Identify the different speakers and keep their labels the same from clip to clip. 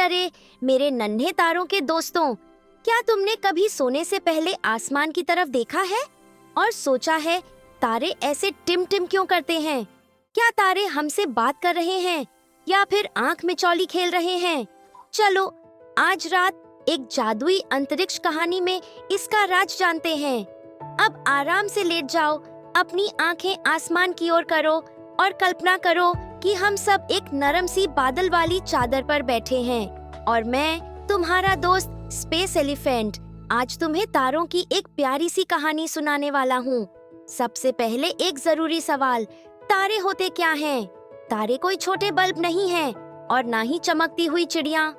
Speaker 1: अरे मेरे नन्हे तारों के दोस्तों, क्या तुमने कभी सोने से पहले आसमान की तरफ देखा है और सोचा है तारे ऐसे टिम टिम क्यों करते हैं? क्या तारे हमसे बात कर रहे हैं या फिर आंख मिचौली खेल रहे हैं? चलो आज रात एक जादुई अंतरिक्ष कहानी में इसका राज जानते हैं। अब आराम से लेट जाओ, अपनी आंखें आसमान की ओर करो और कल्पना करो कि हम सब एक नरम सी बादल वाली चादर पर बैठे हैं और मैं तुम्हारा दोस्त स्पेस एलिफेंट आज तुम्हें तारों की एक प्यारी सी कहानी सुनाने वाला हूँ। सबसे पहले एक जरूरी सवाल, तारे होते क्या हैं? तारे कोई छोटे बल्ब नहीं हैं और ना ही चमकती हुई चिड़िया।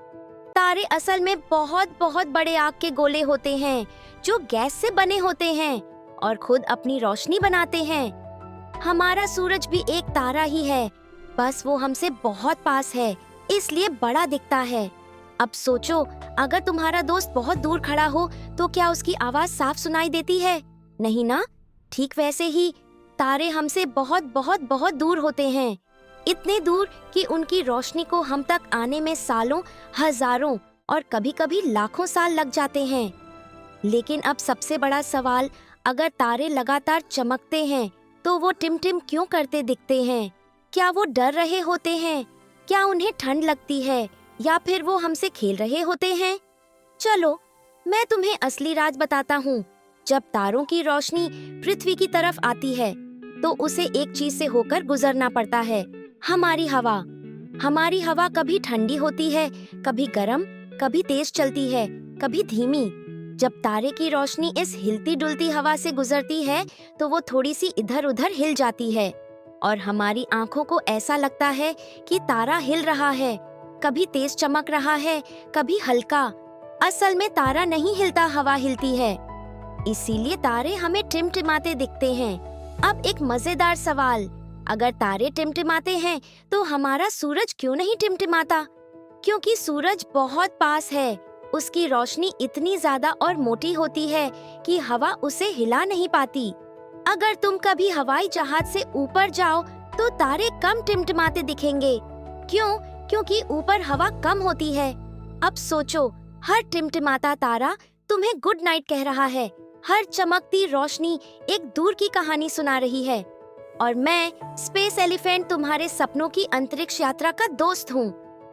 Speaker 1: तारे असल में बहुत बहुत बड़े आग के गोले होते हैं जो गैस से बने होते हैं और खुद अपनी रोशनी बनाते हैं। हमारा सूरज भी एक तारा ही है, बस वो हमसे बहुत पास है, इसलिए बड़ा दिखता है। अब सोचो, अगर तुम्हारा दोस्त बहुत दूर खड़ा हो तो क्या उसकी आवाज साफ सुनाई देती है? नहीं ना? ठीक वैसे ही तारे हमसे बहुत बहुत बहुत दूर होते हैं, इतने दूर कि उनकी रोशनी को हम तक आने में सालों, हजारों और कभी-कभी लाखों साल लग जाते हैं। लेकिन अब सबसे बड़ा सवाल, अगर तारे लगातार चमकते हैं तो वो टिम-टिम क्यों करते दिखते हैं? क्या वो डर रहे होते हैं? क्या उन्हें ठंड लगती है या फिर वो हमसे खेल रहे होते हैं? चलो मैं तुम्हें असली राज बताता हूँ। जब तारों की रोशनी पृथ्वी की तरफ आती है तो उसे एक चीज से होकर गुजरना पड़ता है, हमारी हवा। हमारी हवा कभी ठंडी होती है, कभी गर्म, कभी तेज चलती है, कभी धीमी। जब तारे की रोशनी इस हिलती डुलती हवा से गुजरती है तो वो थोड़ी सी इधर उधर हिल जाती है और हमारी आंखों को ऐसा लगता है कि तारा हिल रहा है, कभी तेज चमक रहा है, कभी हल्का। असल में तारा नहीं हिलता, हवा हिलती है, इसीलिए तारे हमें टिमटिमाते दिखते हैं। अब एक मजेदार सवाल, अगर तारे टिमटिमाते हैं तो हमारा सूरज क्यों नहीं टिमटिमाता? क्योंकि सूरज बहुत पास है, उसकी रोशनी इतनी ज्यादा और मोटी होती है कि हवा उसे हिला नहीं पाती। अगर तुम कभी हवाई जहाज से ऊपर जाओ तो तारे कम टिमटिमाते दिखेंगे। क्यों? क्योंकि ऊपर हवा कम होती है। अब सोचो, हर टिमटिमाता तारा तुम्हें गुड नाइट कह रहा है, हर चमकती रोशनी एक दूर की कहानी सुना रही है। और मैं स्पेस एलिफेंट तुम्हारे सपनों की अंतरिक्ष यात्रा का दोस्त हूँ।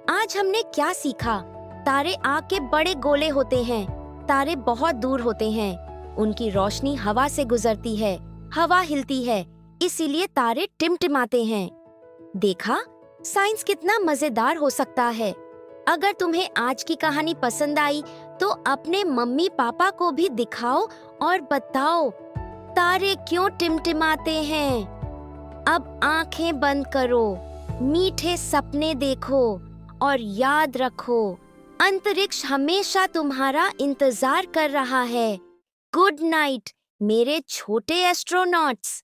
Speaker 1: आज हमने क्या सीखा? तारे आग के बड़े गोले होते हैं, तारे बहुत दूर होते हैं, उनकी रोशनी हवा से गुजरती है, हवा हिलती है, इसीलिए तारे टिमटिमाते हैं। देखा, साइंस कितना मजेदार हो सकता है। अगर तुम्हें आज की कहानी पसंद आई तो अपने मम्मी पापा को भी दिखाओ और बताओ तारे क्यों टिमटिमाते हैं। अब आंखें बंद करो, मीठे सपने देखो और याद रखो, अंतरिक्ष हमेशा तुम्हारा इंतजार कर रहा है। गुड नाइट मेरे छोटे एस्ट्रोनॉट्स।